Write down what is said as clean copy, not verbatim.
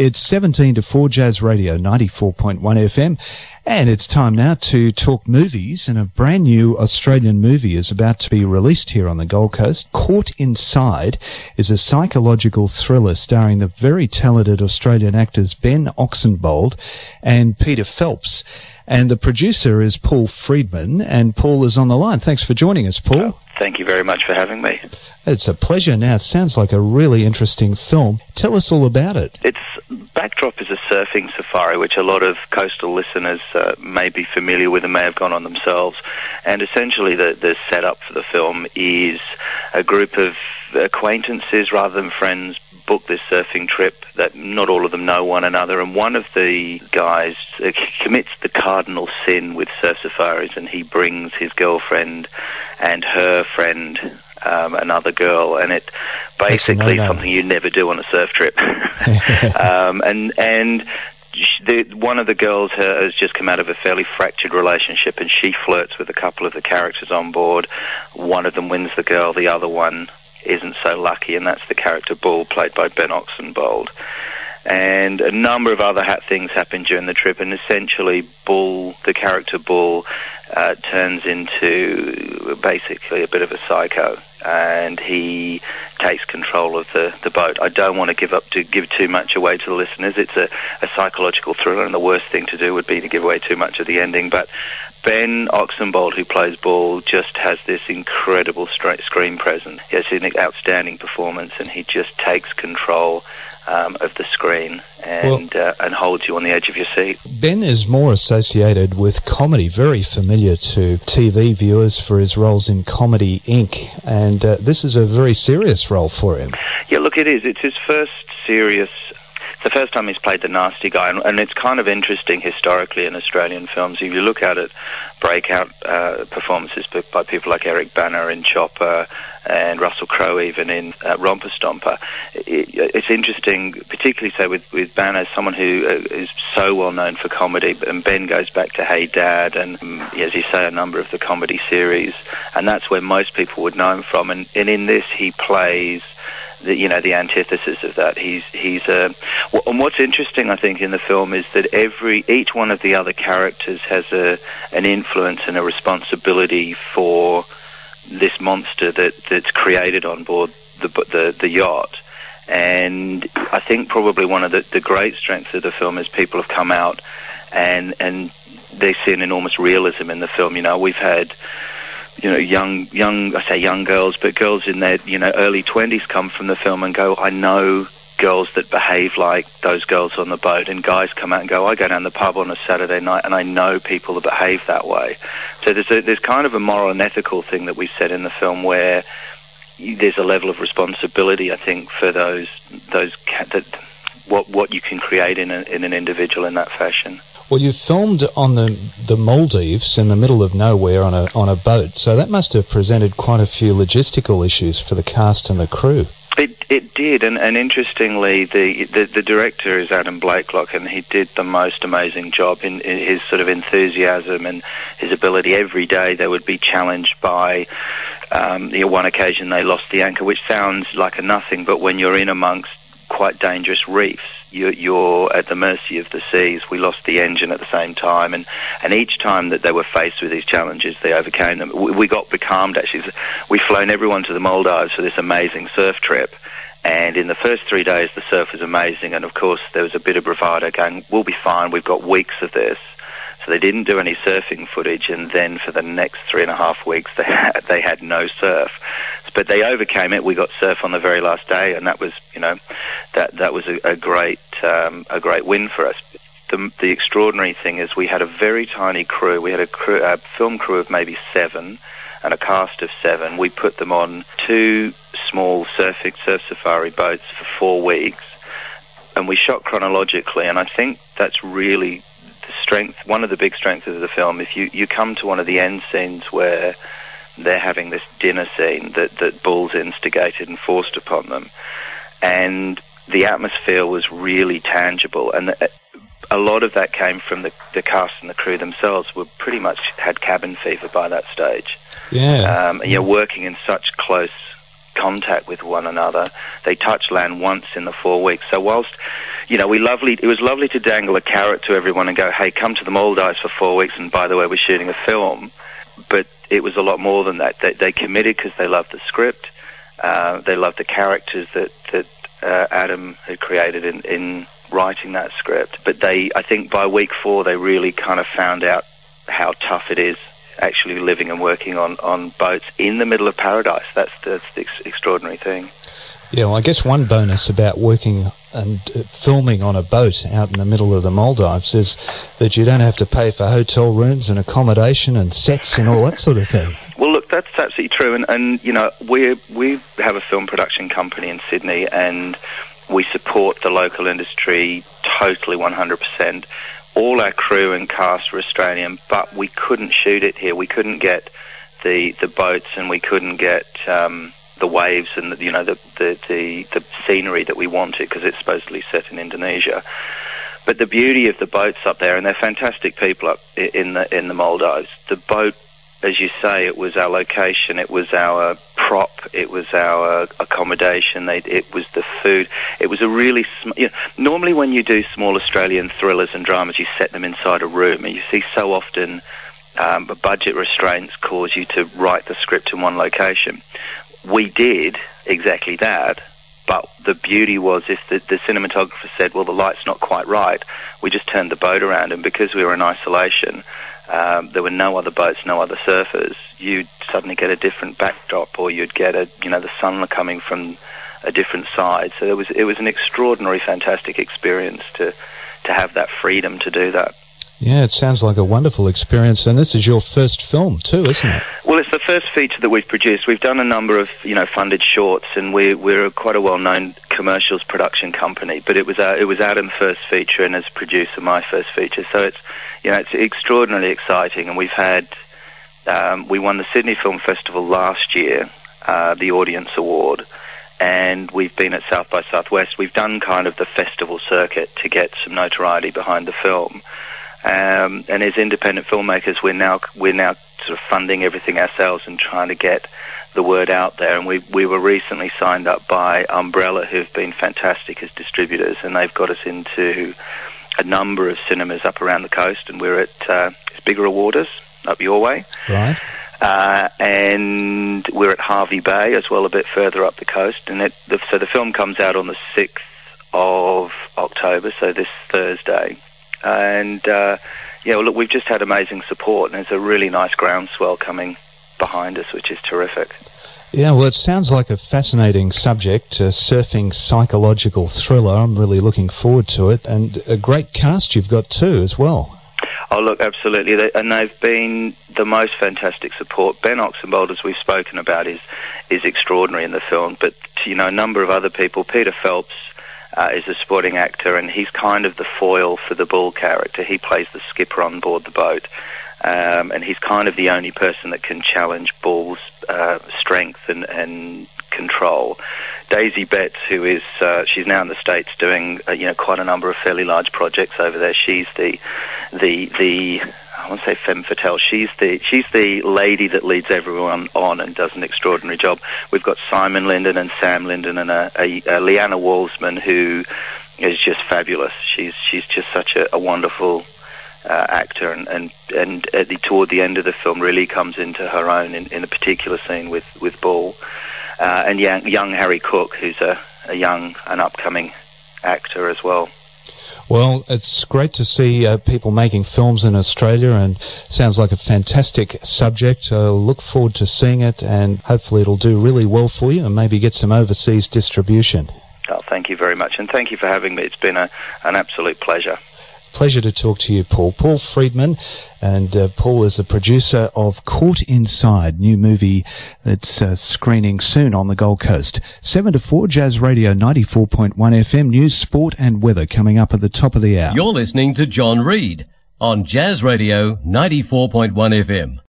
It's 17 to 4 Jazz Radio 94.1 FM, and it's time now to talk movies, and a brand new Australian movie is about to be released here on the Gold Coast. Caught Inside is a psychological thriller starring the very talented Australian actors Ben Oxenbould and Peter Phelps. And the producer is Paul Friedman, and Paul is on the line. Thanks for joining us, Paul. Oh, thank you very much for having me. It's a pleasure. Now, it sounds like a really interesting film. Tell us all about it. Its backdrop is a surfing safari, which a lot of coastal listeners may be familiar with and may have gone on themselves. And essentially the setup for the film is a group of acquaintances rather than friends book this surfing trip that not all of them know one another, and one of the guys commits the cardinal sin with surf safaris, and he brings his girlfriend and her friend, another girl, and it basically is something you never do on a surf trip. One of the girls has just come out of a fairly fractured relationship, and she flirts with a couple of the characters on board. One of them wins the girl, the other one isn't so lucky, and that's the character Bull, played by Ben Oxenbould. And a number of other things happen during the trip, and essentially Bull, the character Bull, turns into basically a bit of a psycho, and he takes control of the boat. I don't want to give too much away to the listeners. It's a psychological thriller, and the worst thing to do would be to give away too much of the ending, but Ben Oxenbould, who plays Bull, just has this incredible screen presence. He has an outstanding performance, and he just takes control of the screen and holds you on the edge of your seat. Ben is more associated with comedy, very familiar to TV viewers for his roles in Comedy Inc., and this is a very serious role for him. Yeah, look, it is. It's his first serious... It's the first time he's played the nasty guy, and it's kind of interesting historically in Australian films. If you look at it, breakout performances by people like Eric Bana in Chopper and Russell Crowe even in Romper Stomper. It's interesting, particularly say with Bana, someone who is so well known for comedy, and Ben goes back to Hey Dad and, as you say, a number of the comedy series, and that's where most people would know him from. And in this, he plays the antithesis of that. And what's interesting, I think, in the film is that each one of the other characters has an influence and a responsibility for this monster that's created on board the yacht. And I think probably one of the great strengths of the film is people have come out and they see an enormous realism in the film. We've had I say young girls, but girls in their, early 20s come from the film and go, I know girls that behave like those girls on the boat, and guys come out and go, I go down the pub on a Saturday night and I know people that behave that way. So there's kind of a moral and ethical thing that we said in the film where there's a level of responsibility, I think, for what you can create in an individual in that fashion. Well, you filmed on the Maldives in the middle of nowhere on a boat, so that must have presented quite a few logistical issues for the cast and the crew. It did, and interestingly, the director is Blaiklock, and he did the most amazing job in his sort of enthusiasm and his ability. Every day they would be challenged by one occasion they lost the anchor, which sounds like a nothing, but when you're in amongst quite dangerous reefs, you're at the mercy of the seas. We lost the engine at the same time, and each time that they were faced with these challenges, they overcame them. We got becalmed, actually. We'd flown everyone to the Maldives for this amazing surf trip, and in the first 3 days the surf was amazing, and of course there was a bit of bravado going, we'll be fine, we've got weeks of this. So they didn't do any surfing footage, and then for the next 3.5 weeks they had no surf. But they overcame it. We got surf on the very last day, and that was, that was a great win for us. The extraordinary thing is we had a very tiny crew. We had a film crew of maybe 7 and a cast of 7. We put them on 2 small surf safari boats for 4 weeks, and we shot chronologically. And I think that's really the strength. One of the big strengths of the film. If you come to one of the end scenes where they're having this dinner scene that Bull's instigated and forced upon them, and the atmosphere was really tangible, and a lot of that came from the cast and the crew themselves. Were pretty much had cabin fever by that stage. Yeah. Working in such close contact with one another. They touched land once in the 4 weeks. So whilst, you know, it was lovely to dangle a carrot to everyone and go, hey, come to the Maldives for 4 weeks, and by the way, we're shooting a film. But it was a lot more than that. They committed because they loved the script. They loved the characters that Adam had created in writing that script. But I think by week 4, they really kind of found out how tough it is actually living and working on boats in the middle of paradise. That's the extraordinary thing. Yeah, well, I guess one bonus about working and filming on a boat out in the middle of the Maldives is that you don't have to pay for hotel rooms and accommodation and sets and all that sort of thing. Well, look, that's absolutely true. And you know, we have a film production company in Sydney, and we support the local industry totally 100%. All our crew and cast were Australian, but we couldn't shoot it here. We couldn't get the boats, and we couldn't get the waves and the scenery that we wanted, because it's supposedly set in Indonesia. But the beauty of the boats up there, and they're fantastic people up in the Maldives. The boat, as you say, it was our location, it was our prop, it was our accommodation, it was the food. It was a really normally when you do small Australian thrillers and dramas, you set them inside a room, and you see so often budget restraints cause you to write the script in one location. We did exactly that, but the beauty was if the cinematographer said, well, the light's not quite right, we just turned the boat around, and because we were in isolation, there were no other boats, no other surfers, you'd suddenly get a different backdrop, or you'd get the sun coming from a different side. So it was an extraordinary, fantastic experience to have that freedom to do that. Yeah, it sounds like a wonderful experience, and this is your first film too, isn't it? Well, it's the first feature that we've produced. We've done a number of, funded shorts, and we're quite a well-known commercials production company. But it was Adam's first feature, and as producer, my first feature. So it's extraordinarily exciting, and we've had we won the Sydney Film Festival last year, the Audience Award, and we've been at South by Southwest. We've done kind of the festival circuit to get some notoriety behind the film. And as independent filmmakers, we're now sort of funding everything ourselves and trying to get the word out there. And we were recently signed up by Umbrella, who've been fantastic as distributors, and they've got us into a number of cinemas up around the coast. And we're at Bigger Waters up your way, right? And we're at Harvey Bay as well, a bit further up the coast. And so the film comes out on the 6th of October, so this Thursday. And look, we've just had amazing support, and there's a really nice groundswell coming behind us, which is terrific. Yeah, well, it sounds like a fascinating subject, a surfing psychological thriller. I'm really looking forward to it, and a great cast you've got too as well. Oh, look, absolutely, and they've been the most fantastic support. Ben Oxenbould, as we've spoken about, is extraordinary in the film, but a number of other people. Peter Phelps is a supporting actor, and he's kind of the foil for the Bull character. He plays the skipper on board the boat, and he's kind of the only person that can challenge Bull's strength and control. Daisy Betts, who is she's now in the States doing quite a number of fairly large projects over there. She's the I won't say femme fatale. She's the lady that leads everyone on and does an extraordinary job. We've got Simon Lyndon and Sam Lyndon and a Leanna Walsman, who is just fabulous. She's just such a wonderful actor, and toward the end of the film really comes into her own in a particular scene with Bull, and young Harry Cook, who's an upcoming actor as well. Well, it's great to see people making films in Australia, and sounds like a fantastic subject. Look forward to seeing it, and hopefully it'll do really well for you and maybe get some overseas distribution. Oh, thank you very much, and thank you for having me. It's been an absolute pleasure. Pleasure to talk to you, Paul. Paul Friedman, and Paul is the producer of Caught Inside, new movie that's screening soon on the Gold Coast. 7 to 4, Jazz Radio 94.1 FM, news, sport and weather coming up at the top of the hour. You're listening to John Reid on Jazz Radio 94.1 FM.